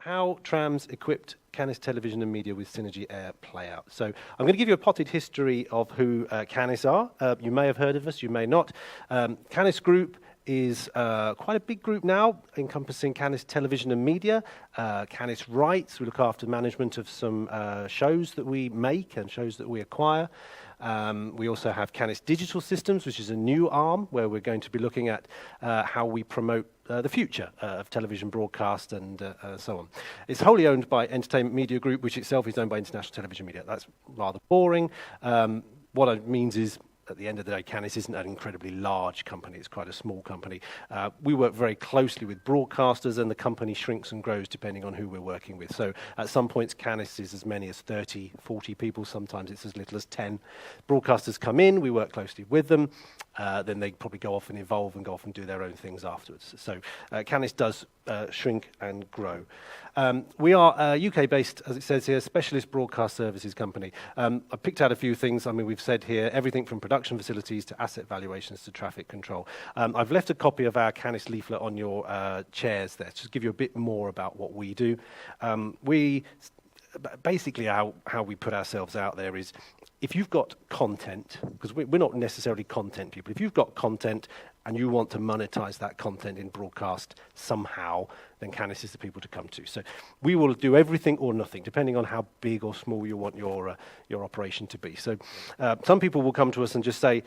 how trams equipped Canis Television and Media with Cinegy Air Playout. So I'm going to give you a potted history of who Canis are. You may have heard of us, you may not. Canis Group is quite a big group now, encompassing Canis Television and Media, Canis Wright. We look after management of some shows that we make and shows that we acquire. We also have Canis Digital Systems, which is a new arm where we're going to be looking at how we promote the future of television broadcast and so on. It's wholly owned by Entertainment Media Group, which itself is owned by International Television Media. That's rather boring. What it means is, at the end of the day, Canis isn't an incredibly large company. It's quite a small company. We work very closely with broadcasters, and the company shrinks and grows depending on who we're working with. So at some points, Canis is as many as 30, 40 people. Sometimes it's as little as 10. Broadcasters come in, we work closely with them. Then they probably go off and evolve and go off and do their own things afterwards. So Canis does shrink and grow. We are a UK-based, as it says here, specialist broadcast services company. I picked out a few things. I mean, we've said here everything from production facilities to asset valuations to traffic control. I've left a copy of our Canis leaflet on your chairs there, to give you a bit more about what we do. Basically, how we put ourselves out there is, if you've got content, because we're not necessarily content people, if you've got content and you want to monetize that content in broadcast somehow, then Canis is the people to come to. So we will do everything or nothing, depending on how big or small you want your operation to be. So some people will come to us and just say,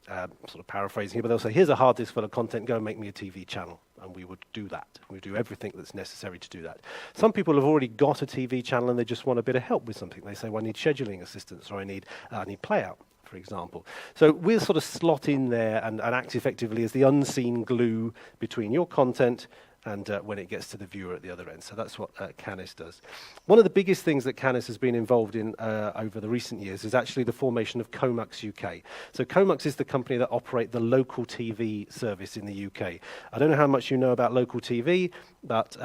sort of paraphrasing here, but they'll say, here's a hard disk full of content, go and make me a TV channel. And we would do that. We do everything that's necessary to do that. Some people have already got a TV channel and they just want a bit of help with something. They say, well, I need scheduling assistance, or I need playout, for example. So we'll sort of slot in there and act effectively as the unseen glue between your content and when it gets to the viewer at the other end. So that's what Canis does. One of the biggest things that Canis has been involved in over the recent years is actually the formation of Comux UK. So Comux is the company that operate the local TV service in the UK. I don't know how much you know about local TV, but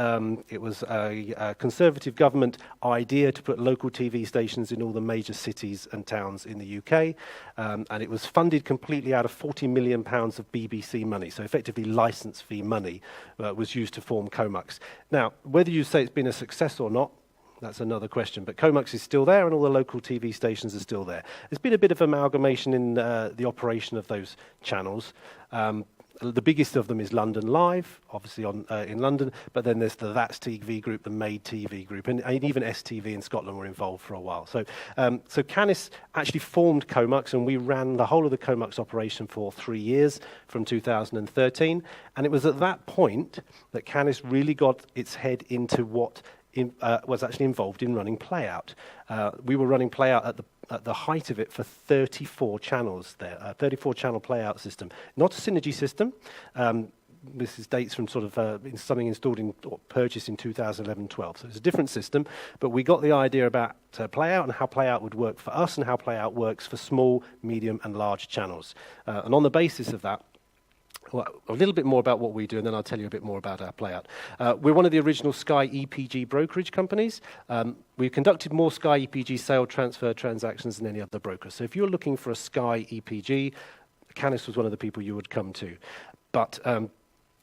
it was a Conservative government idea to put local TV stations in all the major cities and towns in the UK, and it was funded completely out of £40 million of BBC money. So effectively license fee money was used to form Comux. Now, whether you say it's been a success or not, that's another question, but Comux is still there and all the local TV stations are still there. There's been a bit of amalgamation in the operation of those channels. The biggest of them is London Live, obviously in London, but then there's the That's TV group, the Made TV group, and even STV in Scotland were involved for a while. So Canis actually formed Comux, and we ran the whole of the Comux operation for 3 years, from 2013, and it was at that point that Canis really got its head into what was actually involved in running Playout. We were running Playout at the height of it for 34 channels there, a 34-channel Playout system. Not a Cinegy system. This is dates from sort of something installed or purchased in 2011-12. So it's a different system, but we got the idea about Playout and how Playout would work for us and how Playout works for small, medium and large channels. And on the basis of that, well, a little bit more about what we do, and then I'll tell you a bit more about our Playout. We're one of the original Sky EPG brokerage companies. We've conducted more Sky EPG sale transfer transactions than any other broker. So if you're looking for a Sky EPG, Canis was one of the people you would come to. But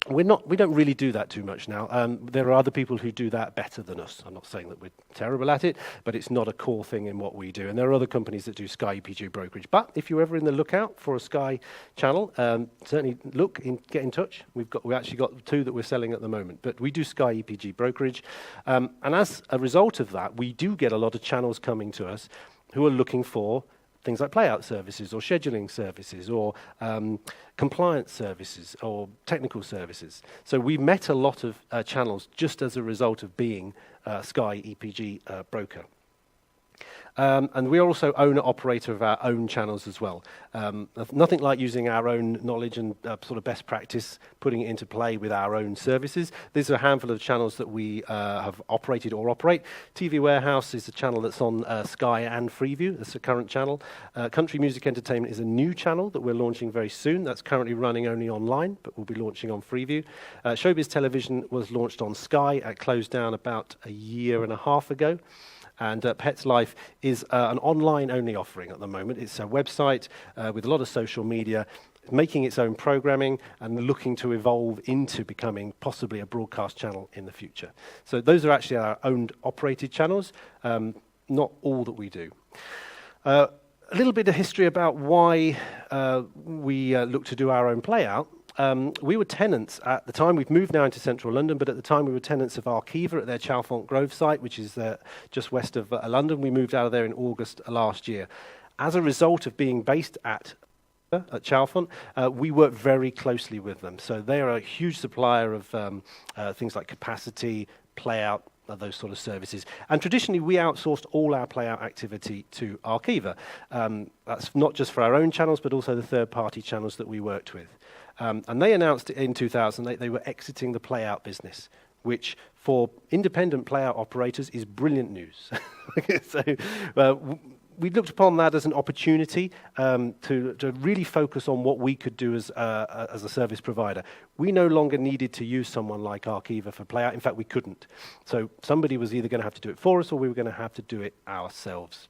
we don't really do that too much now. There are other people who do that better than us. I'm not saying that we're terrible at it, but it's not a core thing in what we do. And there are other companies that do Sky EPG brokerage. But if you're ever in the lookout for a Sky channel, certainly get in touch. We actually got 2 that we're selling at the moment. But we do Sky EPG brokerage. And as a result of that, we do get a lot of channels coming to us who are looking for things like Playout services or scheduling services or compliance services or technical services. So we met a lot of channels just as a result of being Sky EPG broker. And we are also owner-operator of our own channels as well. Nothing like using our own knowledge and sort of best practice, putting it into play with our own services. These are a handful of channels that we have operated or operate. TV Warehouse is a channel that's on Sky and Freeview. That's the current channel. Country Music Entertainment is a new channel that we're launching very soon. That's currently running only online, but we'll be launching on Freeview. Showbiz Television was launched on Sky. It closed down about a year and a half ago. And Pets Life is an online-only offering at the moment. It's a website with a lot of social media, making its own programming and looking to evolve into becoming possibly a broadcast channel in the future. So those are actually our owned operated channels, not all that we do. A little bit of history about why we look to do our own playout. We were tenants at the time. We've moved now into central London, but at the time we were tenants of Arqiva at their Chalfont Grove site, which is just west of London. We moved out of there in August last year. As a result of being based at Chalfont, we work very closely with them. So they are a huge supplier of things like capacity, playout, those sort of services. And traditionally, we outsourced all our playout activity to Arqiva. That's not just for our own channels, but also the third-party channels that we worked with. And they announced in 2008 they were exiting the playout business, which for independent playout operators is brilliant news. So we looked upon that as an opportunity to really focus on what we could do as a service provider. We no longer needed to use someone like Arqiva for playout. In fact, we couldn't. So somebody was either going to have to do it for us or we were going to have to do it ourselves.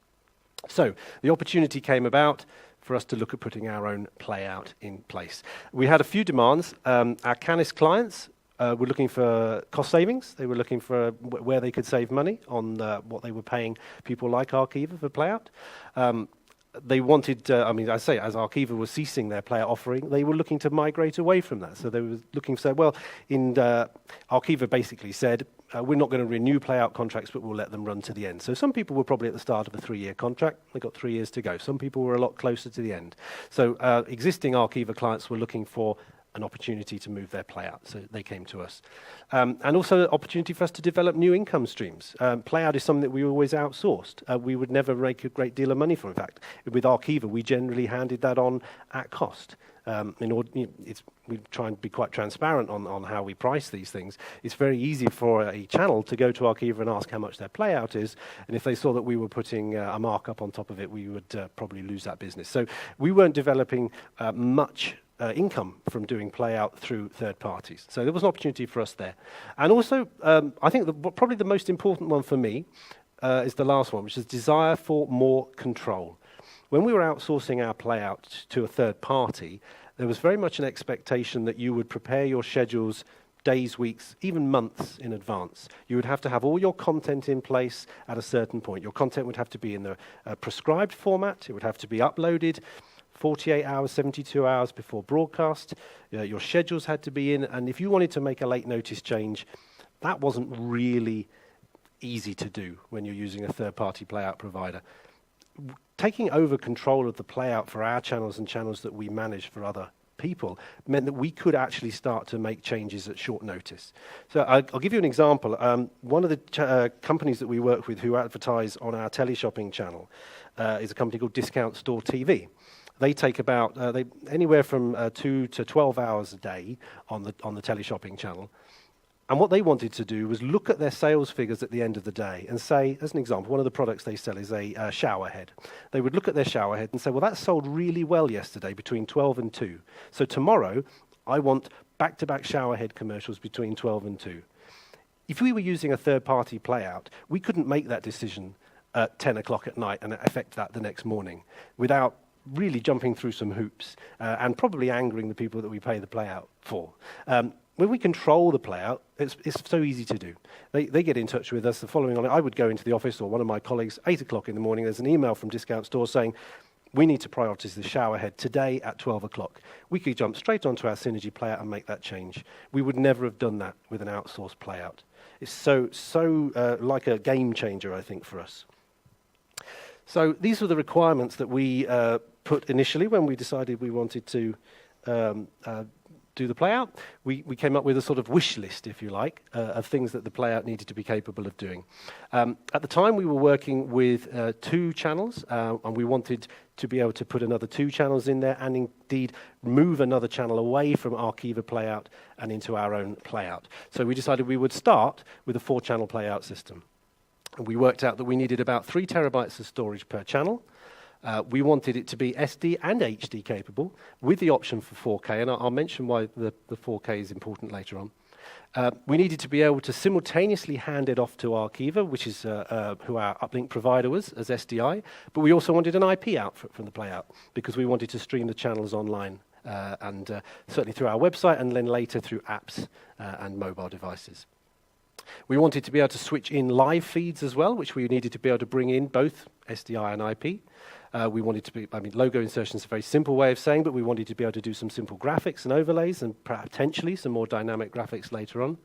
So the opportunity came about for us to look at putting our own playout in place. We had a few demands. Our Canis clients were looking for cost savings. They were looking for where they could save money on what they were paying people like Arqiva for playout. They wanted, I say, as Arqiva was ceasing their playout offering, they were looking to migrate away from that. So they were looking to say, well, Arqiva basically said, we're not going to renew playout contracts, but we'll let them run to the end. So some people were probably at the start of a 3-year contract. They got 3 years to go. Some people were a lot closer to the end. So existing Arqiva clients were looking for an opportunity to move their playout, so they came to us. And also an opportunity for us to develop new income streams. Playout is something that we always outsourced. We would never make a great deal of money for. In fact, with Arqiva, we generally handed that on at cost. We try and be quite transparent on how we price these things. It's very easy for a channel to go to Arqiva and ask how much their playout is, and if they saw that we were putting a markup on top of it, we would probably lose that business. So we weren't developing much income from doing playout through third parties. So there was an opportunity for us there. And also, I think probably the most important one for me is the last one, which is desire for more control. When we were outsourcing our playout to a third party, there was very much an expectation that you would prepare your schedules days, weeks, even months in advance. You would have to have all your content in place at a certain point. Your content would have to be in the prescribed format. It would have to be uploaded 48 hours, 72 hours before broadcast. Your schedules had to be in, and if you wanted to make a late notice change, that wasn't really easy to do when you're using a third-party playout provider. Taking over control of the playout for our channels and channels that we manage for other people meant that we could actually start to make changes at short notice. So I'll give you an example. One of the companies that we work with who advertise on our teleshopping channel is a company called Discount Store TV. They take about anywhere from 2 to 12 hours a day on the teleshopping channel. And what they wanted to do was look at their sales figures at the end of the day and say, as an example, one of the products they sell is a shower head. They would look at their shower head and say, well, that sold really well yesterday between 12 and 2. So tomorrow, I want back-to-back shower head commercials between 12 and 2. If we were using a third-party playout, we couldn't make that decision at 10 o'clock at night and affect that the next morning without really jumping through some hoops and probably angering the people that we pay the playout for. When we control the playout, it's so easy to do. They get in touch with us. The following on, I would go into the office or one of my colleagues, 8 o'clock in the morning, there's an email from Discount Store saying, we need to prioritise the shower head today at 12 o'clock. We could jump straight onto our Cinegy playout and make that change. We would never have done that with an outsourced playout. It's so like a game changer, I think, for us. So these were the requirements that we put initially when we decided we wanted to do the playout. We came up with a sort of wish list, if you like, of things that the playout needed to be capable of doing. At the time, we were working with 2 channels, and we wanted to be able to put another 2 channels in there and indeed move another channel away from Arqiva playout and into our own playout. So we decided we would start with a 4-channel playout system. And we worked out that we needed about 3 terabytes of storage per channel. We wanted it to be SD and HD capable with the option for 4K, and I'll mention why the 4K is important later on. We needed to be able to simultaneously hand it off to Arqiva, which is who our uplink provider was, as SDI, but we also wanted an IP output from the playout because we wanted to stream the channels online and certainly through our website, and then later through apps and mobile devices. We wanted to be able to switch in live feeds as well, which we needed to be able to bring in both SDI and IP. We wanted to be, logo insertion is a very simple way of saying, but we wanted to be able to do some simple graphics and overlays and potentially some more dynamic graphics later on.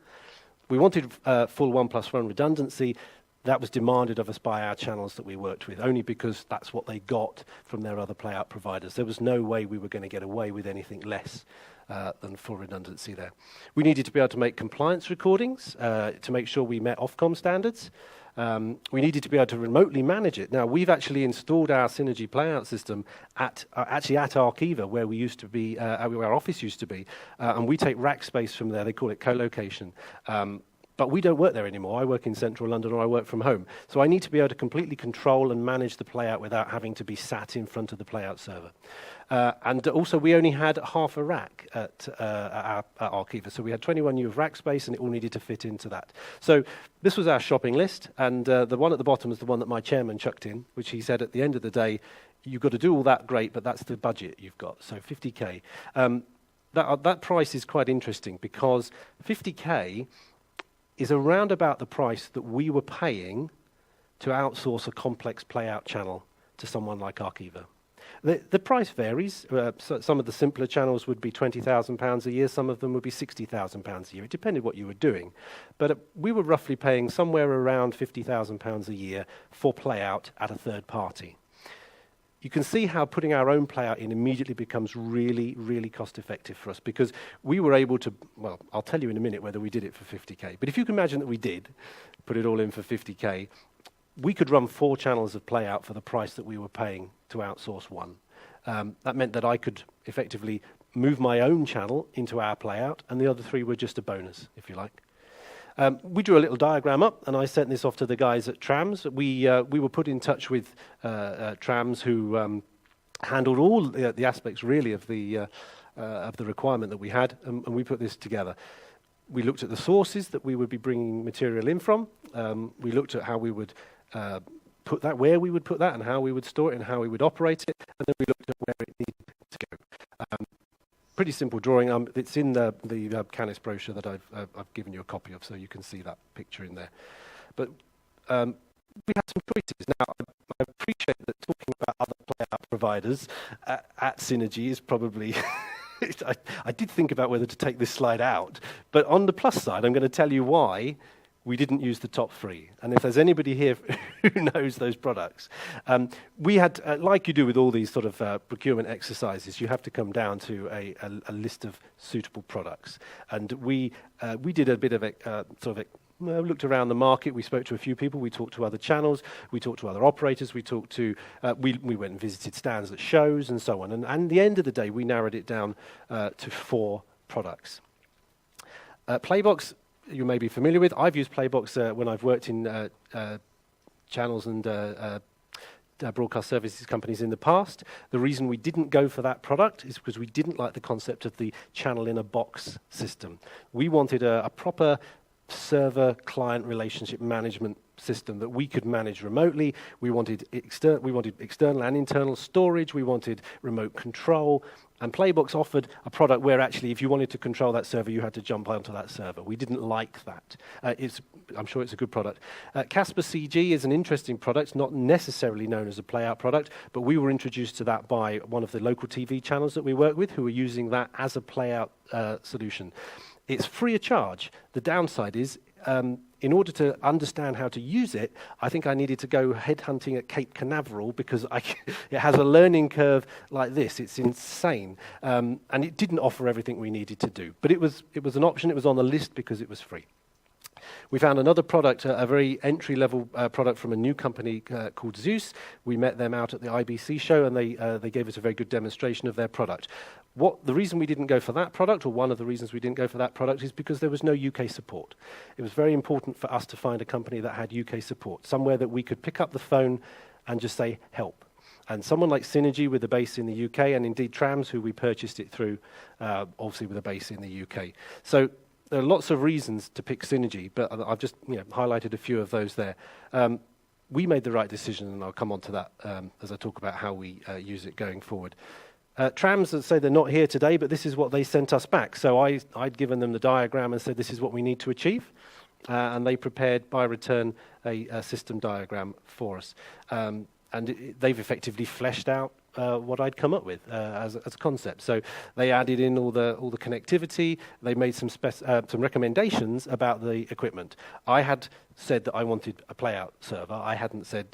We wanted full 1+1 redundancy. That was demanded of us by our channels that we worked with, only because that's what they got from their other playout providers. There was no way we were going to get away with anything less than full redundancy there. We needed to be able to make compliance recordings to make sure we met Ofcom standards. We needed to be able to remotely manage it. Now, we've actually installed our Cinegy playout system at Arqiva, where we used to be, where our office used to be, and we take rack space from there. They call it co-location. But we don't work there anymore. I work in central London, or I work from home. So I need to be able to completely control and manage the playout without having to be sat in front of the playout server. And also, we only had half a rack at Arqiva. So we had 21U of rack space, and it all needed to fit into that. So this was our shopping list. And the one at the bottom was the one that my chairman chucked in, which he said at the end of the day, you've got to do all that, great, but that's the budget you've got. So 50K. That price is quite interesting, because 50K is around about the price that we were paying to outsource a complex playout channel to someone like Arqiva. The price varies. So some of the simpler channels would be £20,000 a year. Some of them would be £60,000 a year. It depended what you were doing. But we were roughly paying somewhere around £50,000 a year for playout at a third party. You can see how putting our own playout in immediately becomes really, really cost effective for us, because we were able to, well, I'll tell you in a minute whether we did it for 50K. But if you can imagine that we did put it all in for 50K, we could run 4 channels of playout for the price that we were paying to outsource one. That meant that I could effectively move my own channel into our playout, and the other 3 were just a bonus, if you like. We drew a little diagram up, and I sent this off to the guys at Trams. We were put in touch with Trams, who handled all the aspects, really, of the requirement that we had, and we put this together. We looked at the sources that we would be bringing material in from. We looked at how we would put that, where we would put that, and how we would store it, and how we would operate it, and then we looked at where it needed to go. Pretty simple drawing. It's in the Canis brochure that I've given you a copy of, so you can see that picture in there. But we had some choices. Now, I appreciate that talking about other playout providers at Cinegy is probably... I did think about whether to take this slide out, but on the plus side, I'm going to tell you why we didn't use the top 3. And if there's anybody here who knows those products, we had, like you do with all these sort of procurement exercises, you have to come down to a list of suitable products. And we did a bit of looked around the market. We spoke to a few people. We talked to other channels. We talked to other operators. We talked to. We went and visited stands at shows and so on. And at the end of the day, we narrowed it down to 4 products. Playbox, you may be familiar with. I've used Playbox when I've worked in channels and broadcast services companies in the past. The reason we didn't go for that product is because we didn't like the concept of the channel in a box system. We wanted a proper server-client relationship management system that we could manage remotely. We wanted external and internal storage. We wanted remote control. And Playbox offered a product where actually, if you wanted to control that server, you had to jump onto that server. We didn't like that. I'm sure it's a good product. Casper CG is an interesting product, not necessarily known as a playout product, but we were introduced to that by one of the local TV channels that we work with, who were using that as a playout solution. It's free of charge. The downside is, in order to understand how to use it, I think I needed to go headhunting at Cape Canaveral, because it has a learning curve like this. It's insane. And it didn't offer everything we needed to do. But it was an option. It was on the list because it was free. We found another product, a very entry-level product from a new company called Zeus. We met them out at the IBC show, and they gave us a very good demonstration of their product. The reason we didn't go for that product, or one of the reasons we didn't go for that product, is because there was no UK support. It was very important for us to find a company that had UK support, somewhere that we could pick up the phone and just say, help. And someone like Cinegy with a base in the UK, and indeed Trams, who we purchased it through, obviously with a base in the UK. So there are lots of reasons to pick Cinegy, but I've just highlighted a few of those there. We made the right decision, and I'll come on to that as I talk about how we use it going forward. Trams, as I say, they're not here today, but this is what they sent us back. So I'd given them the diagram and said, this is what we need to achieve. And they prepared, by return, a system diagram for us. They've effectively fleshed out what I'd come up with as a concept. So they added in all the connectivity. They made some recommendations about the equipment. I had said that I wanted a playout server. I hadn't said,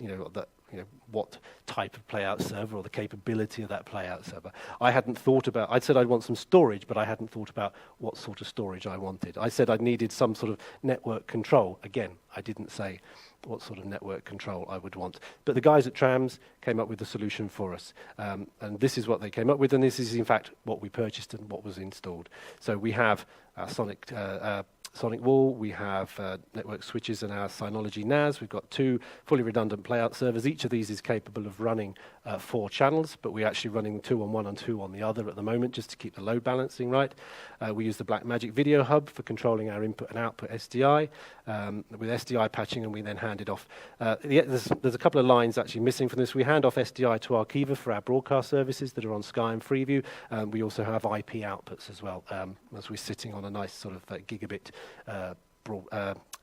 what type of playout server or the capability of that playout server. I'd said I'd want some storage, but I hadn't thought about what sort of storage I wanted. I said I needed some sort of network control. Again, I didn't say what sort of network control I would want. But the guys at Trams came up with the solution for us. And this is what they came up with, and this is, in fact, what we purchased and what was installed. So we have Sonic Wall, we have network switches and our Synology NAS. We've got 2 fully redundant playout servers. Each of these is capable of running 4 channels, but we're actually running 2 on one and 2 on the other at the moment, just to keep the load balancing right. We use the Blackmagic Video Hub for controlling our input and output SDI, with SDI patching, and we then hand it off. There's a couple of lines actually missing from this. We hand off SDI to Arqiva for our broadcast services that are on Sky and Freeview. We also have IP outputs as well, as we're sitting on a nice sort of gigabit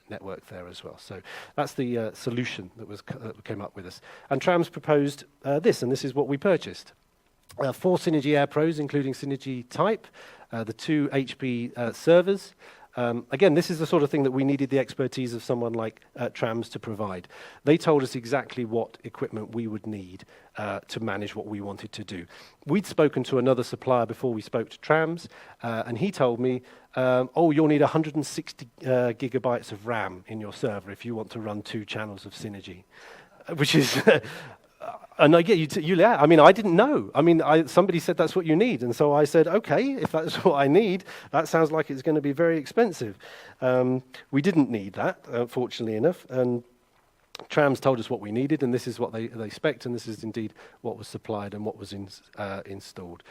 network there as well. So that's the solution that came up with us. And Trams proposed this, and this is what we purchased. 4 Cinegy Air PROs, including Cinegy Type, the 2 HP servers. Again, this is the sort of thing that we needed the expertise of someone like Trams to provide. They told us exactly what equipment we would need to manage what we wanted to do. We'd spoken to another supplier before we spoke to Trams, and he told me, you'll need 160 gigabytes of RAM in your server if you want to run 2 channels of Cinegy, which is... And I get you. I mean, I didn't know. I mean, somebody said that's what you need, and so I said, okay, if that's what I need, that sounds like it's going to be very expensive. We didn't need that, fortunately enough, and Trams told us what we needed, and this is what they spec'd, and this is indeed what was supplied and what was installed.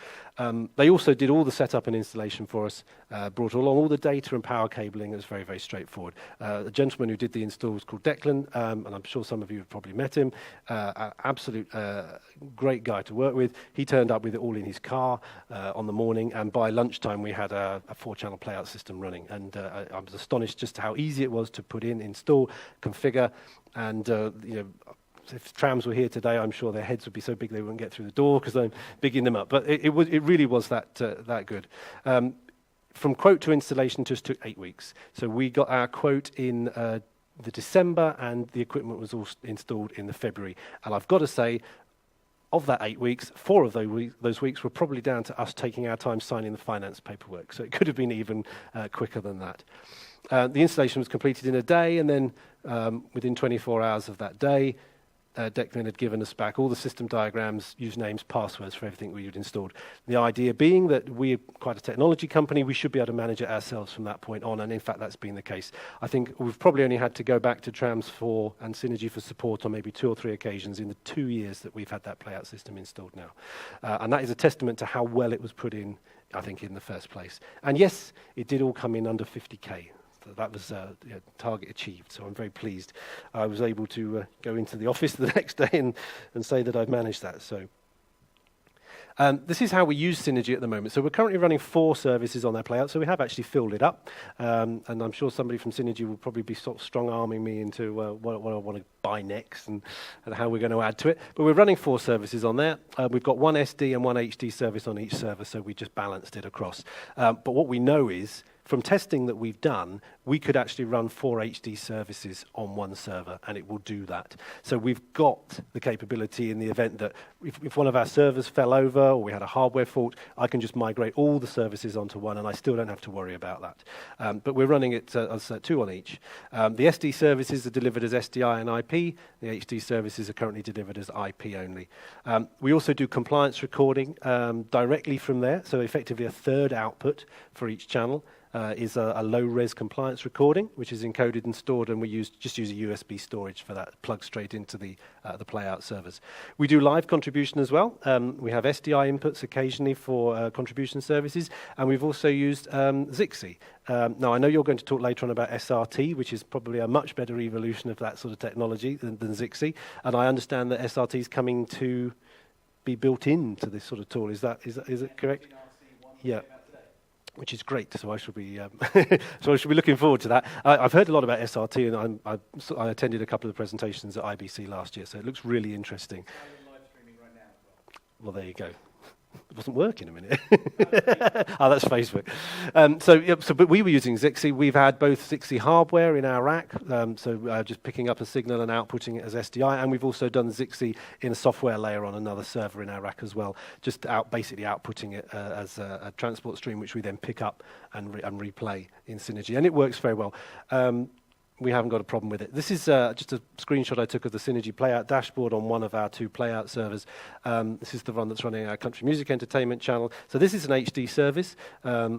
They also did all the setup and installation for us, brought along all the data and power cabling. It was very, very straightforward. The gentleman who did the install was called Declan, and I'm sure some of you have probably met him. Absolute great guy to work with. He turned up with it all in his car on the morning, and by lunchtime we had a 4-channel playout system running, and I was astonished just how easy it was to put in, install, configure. And, if Trams were here today, I'm sure their heads would be so big they wouldn't get through the door because I'm bigging them up. But it really was that good. From quote to installation just took 8 weeks. So we got our quote in the December, and the equipment was all installed in the February. And I've got to say, of that 8 weeks, 4 of those weeks were probably down to us taking our time signing the finance paperwork. So it could have been even quicker than that. The installation was completed in a day, and then within 24 hours of that day, Declan had given us back all the system diagrams, usernames, passwords for everything we had installed. The idea being that we're quite a technology company, we should be able to manage it ourselves from that point on, and in fact that's been the case. I think we've probably only had to go back to Trams for and Cinegy for support on maybe 2 or 3 occasions in the 2 years that we've had that playout system installed now. And that is a testament to how well it was put in, I think, in the first place. And yes, it did all come in under 50k. That was target achieved, so I'm very pleased. I was able to go into the office the next day and say that I've managed that. So this is how we use Cinegy at the moment. So we're currently running 4 services on our playout, so we have actually filled it up. And I'm sure somebody from Cinegy will probably be sort of strong-arming me into what I want to buy next and how we're going to add to it. But we're running 4 services on there. We've got 1 SD and 1 HD service on each server, so we just balanced it across. But what we know is, from testing that we've done, we could actually run 4 HD services on 1 server, and it will do that. So we've got the capability in the event that if one of our servers fell over or we had a hardware fault, I can just migrate all the services onto 1, and I still don't have to worry about that. But we're running it as 2 on each. The SD services are delivered as SDI and IP. The HD services are currently delivered as IP only. We also do compliance recording directly from there, so effectively a third output for each channel. Is a low-res compliance recording, which is encoded and stored, and we just use a USB storage for that, plug straight into the playout servers. We do live contribution as well. We have SDI inputs occasionally for contribution services, and we've also used Zixi. Now, I know you're going to talk later on about SRT, which is probably a much better evolution of that sort of technology than Zixi, and I understand that SRT is coming to be built into this sort of tool. Is it correct? Yeah. Which is great, so I should be so I should be looking forward to that. I've heard a lot about SRT, and I attended a couple of presentations at IBC last year, so it looks really interesting. I'm live streaming right now as well. Well, there you go. It wasn't working a minute. Oh, that's Facebook. But we were using Zixi. We've had both Zixi hardware in our rack, just picking up a signal and outputting it as SDI, and we've also done Zixi in a software layer on another server in our rack as well, just basically outputting it as a transport stream, which we then pick up and replay in Cinegy, and it works very well. We haven't got a problem with it. This is just a screenshot I took of the Cinegy Playout dashboard on one of our 2 Playout servers. This is the one that's running our country music entertainment channel. So this is an HD service,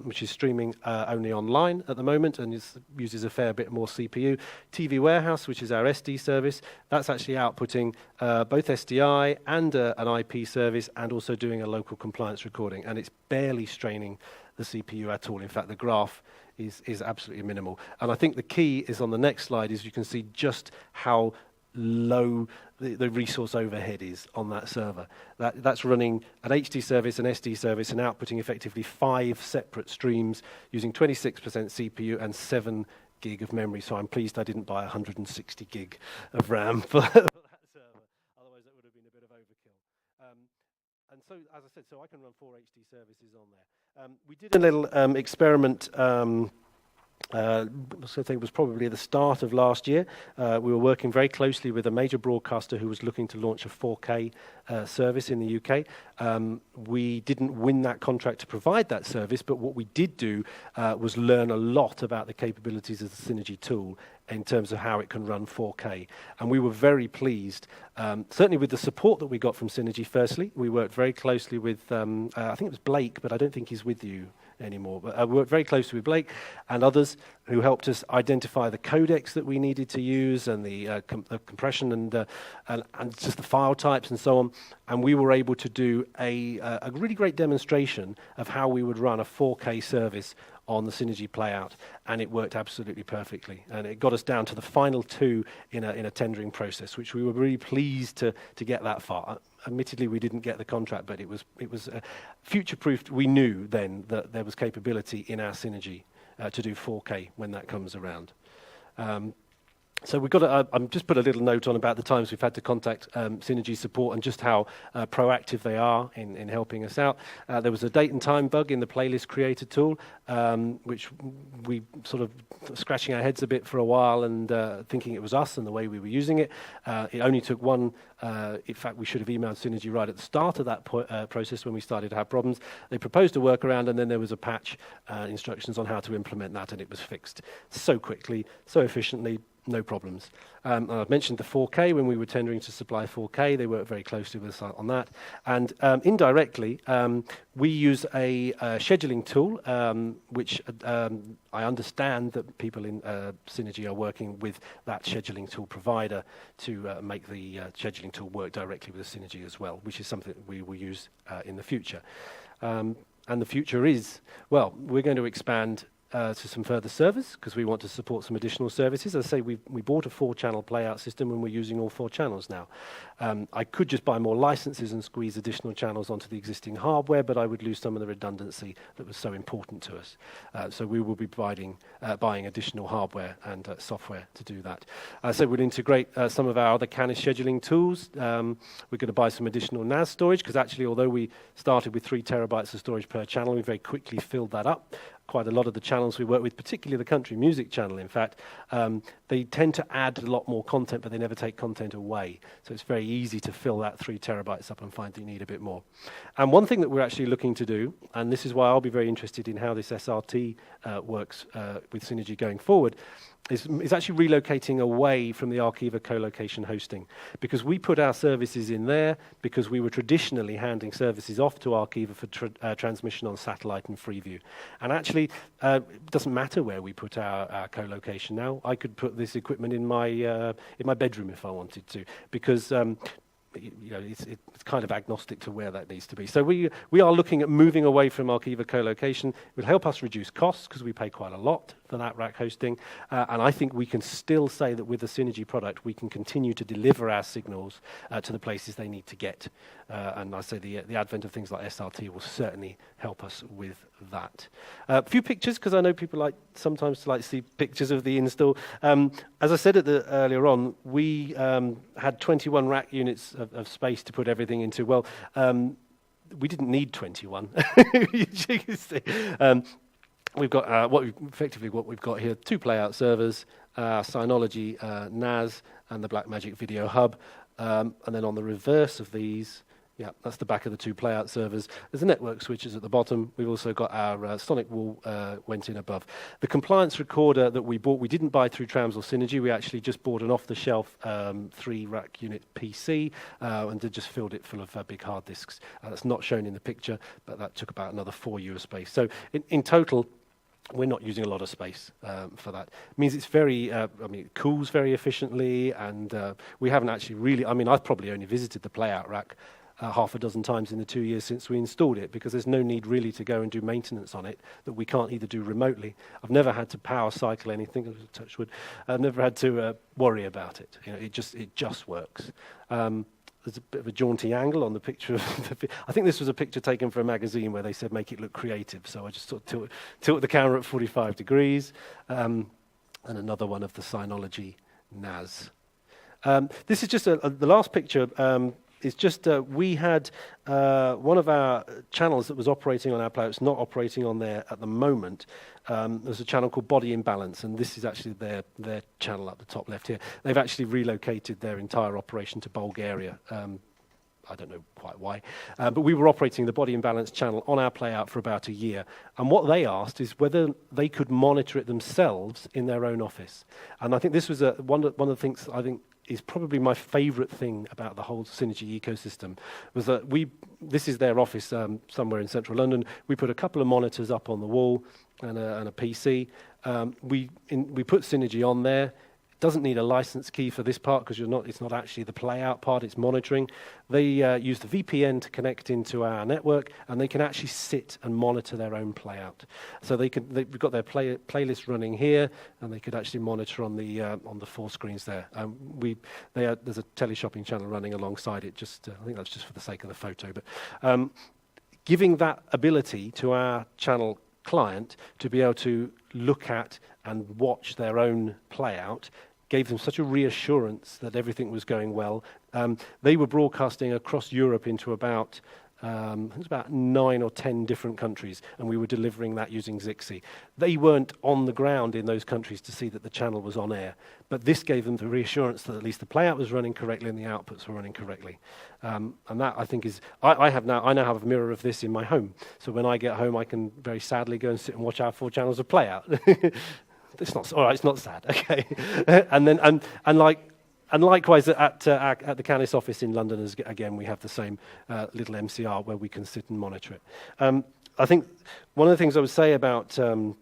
which is streaming only online at the moment and uses a fair bit more CPU. TV Warehouse, which is our SD service, that's actually outputting both SDI and an IP service, and also doing a local compliance recording. And it's barely straining the CPU at all. In fact, the graph is absolutely minimal. And I think the key is on the next slide, is you can see just how low the resource overhead is on that server. That's running an HD service, an SD service, and outputting effectively 5 separate streams using 26% CPU and 7 gig of memory. So I'm pleased I didn't buy 160 gig of RAM for that server. Otherwise, that would have been a bit of overkill. And so, as I said, I can run 4 HD services on there. We did a little experiment, I think it was probably at the start of last year. We were working very closely with a major broadcaster who was looking to launch a 4K service in the UK. We didn't win that contract to provide that service, but what we did do was learn a lot about the capabilities of the Cinegy tool in terms of how it can run 4K. And we were very pleased, certainly with the support that we got from Cinegy. Firstly, we worked very closely with, I think it was Blake, but I don't think he's with you anymore. But I worked very closely with Blake and others who helped us identify the codecs that we needed to use, and the compression and just the file types and so on. And we were able to do a really great demonstration of how we would run a 4K service on the Cinegy Playout, and it worked absolutely perfectly. And it got us down to the final 2 in a tendering process, which we were really pleased to get that far. Admittedly, we didn't get the contract, but it was future-proofed. We knew then that there was capability in our Cinegy to do 4K when that comes around. So we've got to, I've just put a little note on about the times we've had to contact Cinegy support and just how proactive they are in helping us out. There was a date and time bug in the playlist creator tool, which we sort of scratching our heads a bit for a while and thinking it was us and the way we were using it. It only took one. In fact, we should have emailed Cinegy right at the start of that process when we started to have problems. They proposed a workaround, and then there was a patch instructions on how to implement that, and it was fixed so quickly, so efficiently. No problems. I've mentioned the 4K. When we were tendering to supply 4K, they worked very closely with us on that. And indirectly, we use a scheduling tool, which I understand that people in Cinegy are working with that scheduling tool provider to make the scheduling tool work directly with the Cinegy as well, which is something that we will use in the future. And the future is, well, we're going to expand to some further servers because we want to support some additional services. As I say, we bought a 4-channel playout system and we're using all 4 channels now. I could just buy more licenses and squeeze additional channels onto the existing hardware, but I would lose some of the redundancy that was so important to us. So we will be buying additional hardware and software to do that. So we'll integrate some of our other Canis scheduling tools. We're going to buy some additional NAS storage because actually, although we started with 3 terabytes of storage per channel, we very quickly filled that up. Quite a lot of the channels we work with, particularly the country music channel, in fact, they tend to add a lot more content, but they never take content away. So it's very easy to fill that 3 terabytes up and find that you need a bit more. And one thing that we're actually looking to do, and this is why I'll be very interested in how this SRT works with Cinegy going forward, is actually relocating away from the Archiva co-location hosting, because we put our services in there because we were traditionally handing services off to Archiva for transmission on satellite and Freeview. And actually, it doesn't matter where we put our co-location now. I could put this equipment in my bedroom if I wanted to, because it's kind of agnostic to where that needs to be. So we are looking at moving away from Arqiva co-location. It will help us reduce costs because we pay quite a lot for that rack hosting. And I think we can still say that with the Cinegy product, we can continue to deliver our signals to the places they need to get. And I say the advent of things like SRT will certainly help us with that. A few pictures, because I know people sometimes to see pictures of the install. As I said earlier on, we had 21 rack units of space to put everything into. Well, we didn't need 21. You can see. We've got what we've got here: 2 playout servers, Synology NAS, and the Blackmagic Video Hub. And then on the reverse of these, that's the back of the 2 playout servers. There's the network switches at the bottom. We've also got our sonic wall went in above. The compliance recorder that we bought, we didn't buy through Trams or Cinegy. We actually just bought an off-the-shelf 3-rack unit PC and just filled it full of big hard disks. That's not shown in the picture, but that took about another 4 years of space. So in total, we're not using a lot of space for that. It means it's very, it cools very efficiently, and we haven't actually really, I've probably only visited the playout rack half a dozen times in the 2 years since we installed it, because there's no need really to go and do maintenance on it that we can't either do remotely. I've never had to power cycle anything, touch wood. I've never had to worry about it. It just works. There's a bit of a jaunty angle on the picture. I think this was a picture taken for a magazine where they said make it look creative. So I just sort of tilt the camera at 45 degrees. And another one of the Synology NAS. This is just the last picture. It's just we had one of our channels that was operating on our player. It's not operating on there at the moment. There's a channel called Body Imbalance, and this is actually their channel up the top left here. They've actually relocated their entire operation to Bulgaria. I don't know quite why, but we were operating the Body Imbalance channel on our playout for about a year. And what they asked is whether they could monitor it themselves in their own office. And I think this was one of the things I think is probably my favourite thing about the whole Cinegy ecosystem, was that this is their office somewhere in central London. We put a couple of monitors up on the wall and a PC. We put Cinegy on there. Doesn't need a license key for this part because it's not actually the playout part, it's monitoring. They use the VPN to connect into our network, and they can actually sit and monitor their own playout. So we've got their playlist running here, and they could actually monitor on the 4 screens there. There's a teleshopping channel running alongside it. I think that's just for the sake of the photo, but giving that ability to our channel client to be able to look at and watch their own playout gave them such a reassurance that everything was going well. They were broadcasting across Europe into about 9 or 10 different countries, and we were delivering that using Zixi. They weren't on the ground in those countries to see that the channel was on air, but this gave them the reassurance that at least the playout was running correctly and the outputs were running correctly. And that, I think, is... I now have a mirror of this in my home, so when I get home I can very sadly go and sit and watch our 4 channels of playout. It's not all right. It's not sad, okay. And likewise at the Canis office in London, again, we have the same little MCR where we can sit and monitor it. I think one of the things I would say about the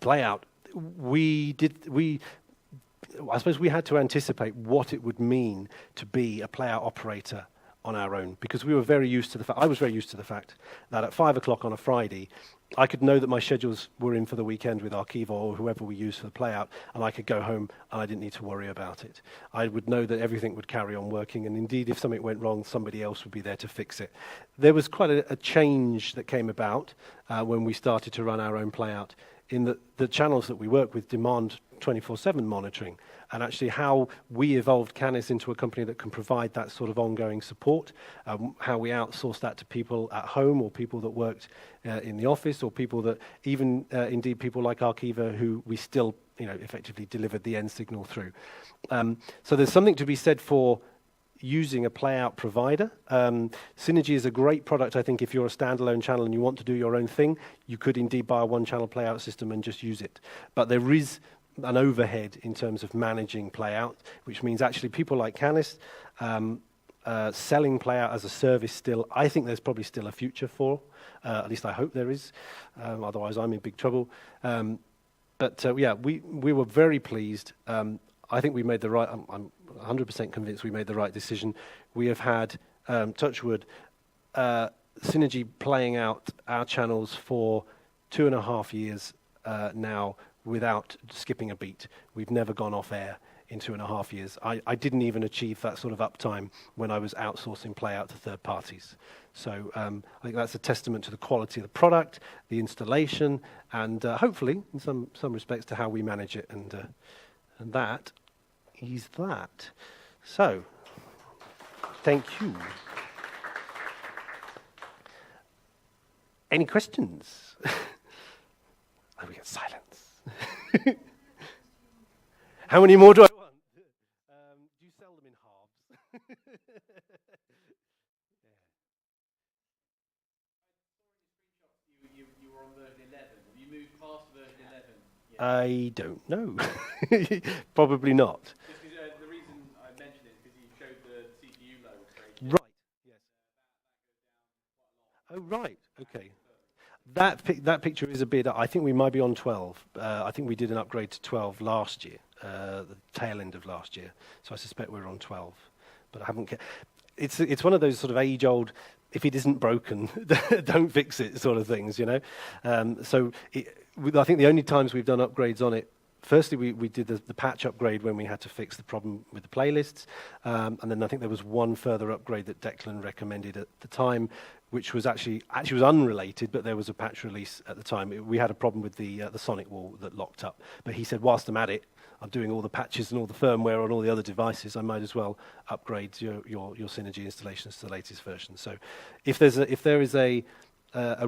playout, I suppose we had to anticipate what it would mean to be a playout operator on our own, because we were very used to the fact, I was very used to the fact that at 5 o'clock on a Friday, I could know that my schedules were in for the weekend with Arqiva or whoever we used for the playout, and I could go home and I didn't need to worry about it. I would know that everything would carry on working, and indeed if something went wrong, somebody else would be there to fix it. There was quite a change that came about when we started to run our own playout, in that the channels that we work with demand 24/7 monitoring, and actually how we evolved Canis into a company that can provide that sort of ongoing support, how we outsourced that to people at home or people that worked in the office, or people that even indeed people like Arqiva who we still effectively delivered the end signal through. So there's something to be said for using a playout provider. Cinegy is a great product, I think, if you're a standalone channel and you want to do your own thing. You could indeed buy a one-channel playout system and just use it. But there is an overhead in terms of managing playout, which means actually people like Canis selling playout as a service still, I think there's probably still a future for. At least I hope there is. Otherwise, I'm in big trouble. But we were very pleased. I think we made the right... 100% convinced we made the right decision. We have had, touch wood, Cinegy playing out our channels for 2.5 years now without skipping a beat. We've never gone off air in 2.5 years. I didn't even achieve that sort of uptime when I was outsourcing play out to third parties. So I think that's a testament to the quality of the product, the installation, and hopefully, in some respects, to how we manage it. And that is that. So, thank you. Any questions? Oh, we get silence. How many more do I want? Do you sell them in halves? You were on version 11. Have you moved past version 11? Yeah. I don't know. Probably not. Just 'cause, the reason I mentioned it is because you showed the CPU load upgrade. Right. Yes. Oh, right. Okay. That picture is a bit. I think we might be on 12. I think we did an upgrade to 12 last year, the tail end of last year. So I suspect we're on 12, but I haven't. It's one of those sort of age-old, if it isn't broken, don't fix it sort of things, you know. I think the only times we've done upgrades on it. Firstly, we did the patch upgrade when we had to fix the problem with the playlists, and then I think there was one further upgrade that Declan recommended at the time, which was actually was unrelated, but there was a patch release at the time. We had a problem with the Sonic wall that locked up, but he said, whilst I'm at it, I'm doing all the patches and all the firmware on all the other devices, I might as well upgrade your Cinegy installations to the latest version. So if there is a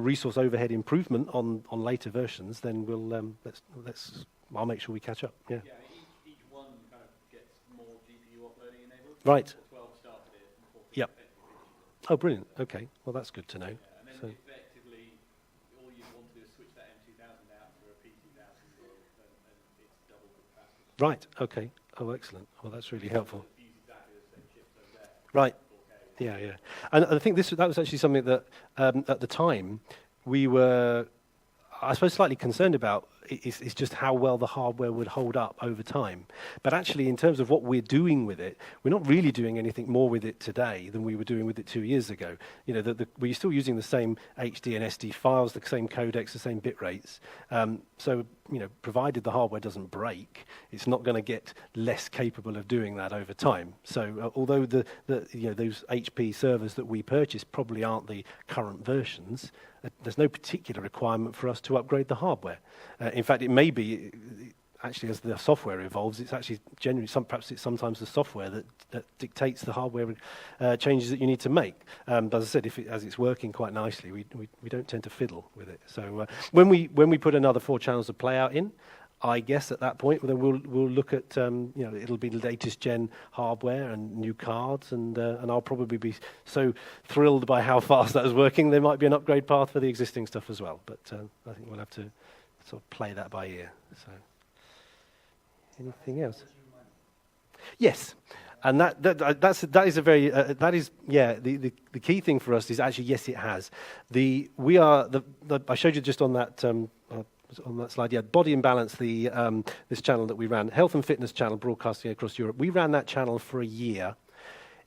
resource overhead improvement on later versions, then we'll I'll make sure we catch up. Yeah. Yeah, each one kind of gets more GPU uploading enabled. Right. 12 started it, and 14 Yep. effectively. Oh, brilliant. Okay. Well, that's good to know. Yeah, and then So, effectively, all you want to do is switch that M2000 out for a P2000, and it's double the capacity. right. Okay. Oh, excellent. Well, that's really helpful. Use exactly the same chips over there. Right. 4K. Yeah. And I think that was actually something that at the time we were, I suppose, slightly concerned about. Is just how well the hardware would hold up over time. But actually, in terms of what we're doing with it, we're not really doing anything more with it today than we were doing with it 2 years ago. You know, we're still using the same HD and SD files, the same codecs, the same bit rates. So, you know, provided the hardware doesn't break, it's not going to get less capable of doing that over time. So, although those HP servers that we purchase probably aren't the current versions, there's no particular requirement for us to upgrade the hardware. In fact, it may be, actually, as the software evolves, it's actually generally, perhaps it's sometimes the software that dictates the hardware changes that you need to make. But as I said, as it's working quite nicely, we don't tend to fiddle with it. So when we put another 4 channels of play out in, I guess at that point, then we'll look at, it'll be the latest gen hardware and new cards, and I'll probably be so thrilled by how fast that is working, there might be an upgrade path for the existing stuff as well. But I think we'll have to sort of play that by ear. So, anything else? Yes. And that is a very the key thing for us is actually, yes, it has. I showed you just on that slide, Body and Balance, this channel that we ran, health and fitness channel broadcasting across Europe. We ran that channel for a year.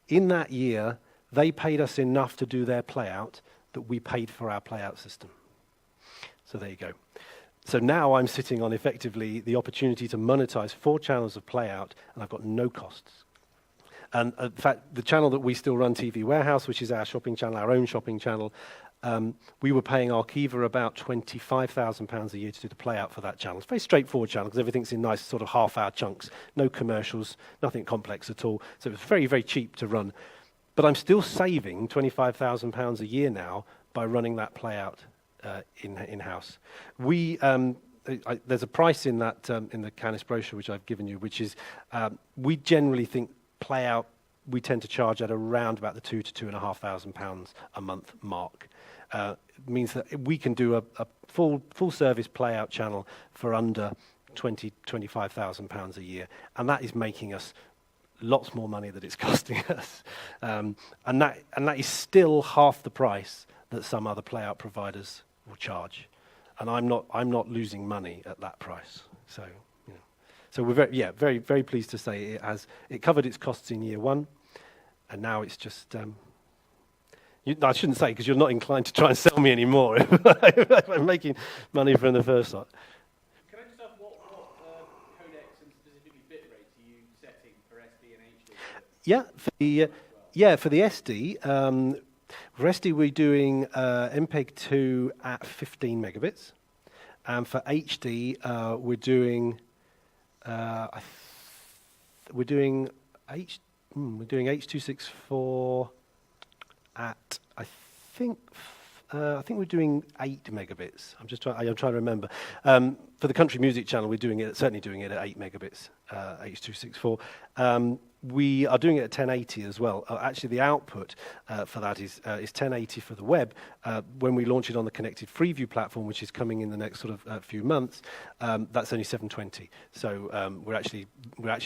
In that year, they paid us enough to do their playout that we paid for our playout system. So there you go. So now I'm sitting on effectively the opportunity to monetize 4 channels of playout, and I've got no costs. And in fact, the channel that we still run, TV Warehouse, which is our shopping channel, our own shopping channel, we were paying Arkiva about £25,000 a year to do the play out for that channel. It's a very straightforward channel because everything's in nice sort of half-hour chunks, no commercials, nothing complex at all. So it was very, very cheap to run. But I'm still saving £25,000 a year now by running that play out in-house. There's a price in that in the Canis brochure which I've given you, which is we generally think play out. We tend to charge at around about the £2,000 to £2,500 a month mark. It means that we can do a full service play out channel for under £25,000 a year, and that is making us lots more money than it's costing us, and that is still half the price that some other play out providers will charge, and I'm not losing money at that price. So So we're very, very pleased to say it covered its costs in year one, and now it's just. I shouldn't say because you're not inclined to try and sell me anymore if I'm making money from the first lot. Can I just ask what codecs and specifically bit rates are you setting for SD and HD? For the SD, for SD we're doing MPEG-2 at 15 megabits, and for HD we're doing H.264 at I think we're doing 8 megabits. I'm trying to remember. For the country music channel, we're certainly doing it at 8 megabits, H.264. We are doing it at 1080 as well. Actually, the output for that is 1080 for the web. When we launch it on the connected Freeview platform, which is coming in the next sort of few months, that's only 720. So we're actually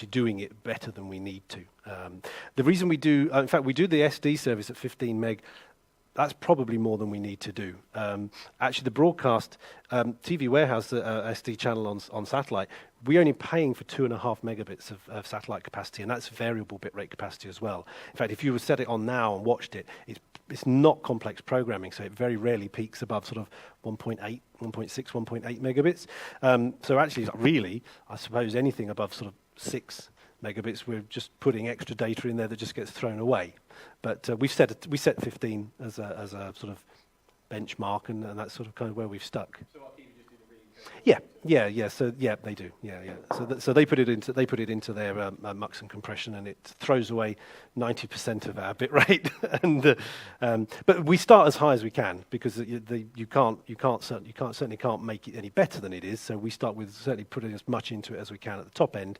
doing it better than we need to. The reason we do, in fact, we do the SD service at 15 meg. That's probably more than we need to do. Actually, the broadcast TV Warehouse SD channel on satellite, we're only paying for 2.5 megabits of satellite capacity, and that's variable bitrate capacity as well. In fact, if you were set it on now and watched it, it's not complex programming, so it very rarely peaks above sort of 1.8, 1.6, 1.8 megabits. So actually, really, I suppose anything above sort of 6 megabits, we're just putting extra data in there that just gets thrown away. But we set 15 as a sort of benchmark, and that's sort of kind of where we've stuck. So our team just do the reading code? Yeah. So they do. Yeah. So they put it into their mux and compression, and it throws away 90% of our bit rate. And but we start as high as we can because you certainly can't make it any better than it is. So we start with certainly putting as much into it as we can at the top end,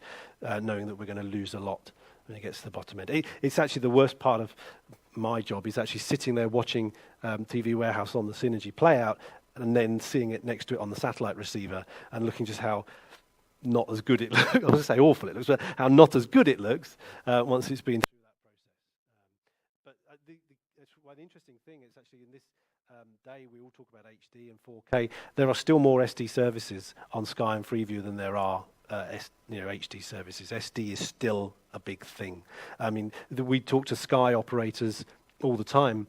knowing that we're going to lose a lot when it gets to the bottom end. It's actually the worst part of my job is actually sitting there watching TV Warehouse on the Cinegy playout and then seeing it next to it on the satellite receiver and looking just how not as good it looks. I was going to say awful it looks, but how not as good it looks once it's been through that process. But the interesting thing is actually in this day we all talk about HD and 4K. There are still more SD services on Sky and Freeview than there are HD services. SD is still a big thing. I mean, we talk to Sky operators all the time.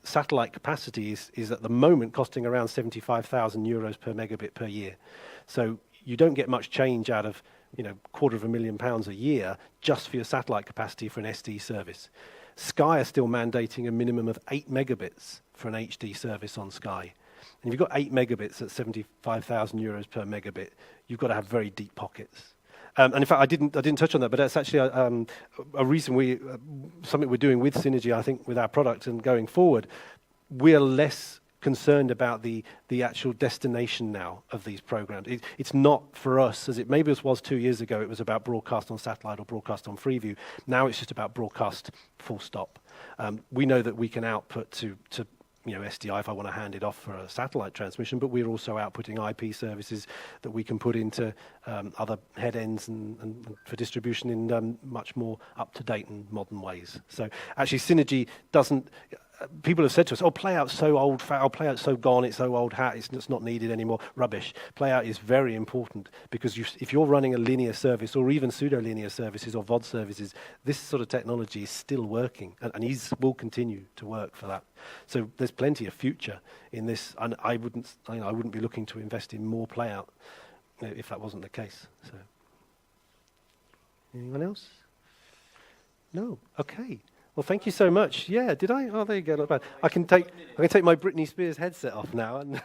Satellite capacity is at the moment costing around 75,000 euros per megabit per year. So you don't get much change out of £250,000 a year just for your satellite capacity for an SD service. Sky are still mandating a minimum of 8 megabits for an HD service on Sky. And if you've got 8 megabits at 75,000 euros per megabit, you've got to have very deep pockets. And in fact, I didn't touch on that, but that's actually a reason something we're doing with Cinegy, I think, with our product and going forward. We're less concerned about the actual destination now of these programs. It's not for us, as it maybe was 2 years ago, it was about broadcast on satellite or broadcast on Freeview. Now it's just about broadcast full stop. We know that we can output to SDI if I want to hand it off for a satellite transmission, but we're also outputting IP services that we can put into other head ends and for distribution in much more up-to-date and modern ways. So actually Cinegy doesn't... People have said to us, playout's so old, playout's so gone, it's so old hat, it's not needed anymore. Rubbish. Playout is very important because if you're running a linear service or even pseudo-linear services or VOD services, this sort of technology is still working and will continue to work for that. So there's plenty of future in this, and I wouldn't be looking to invest in more playout if that wasn't the case. So, anyone else? No. Okay. Well, thank you so much. Yeah, did I? Oh, there you go. Not bad. I can take my Britney Spears headset off now. And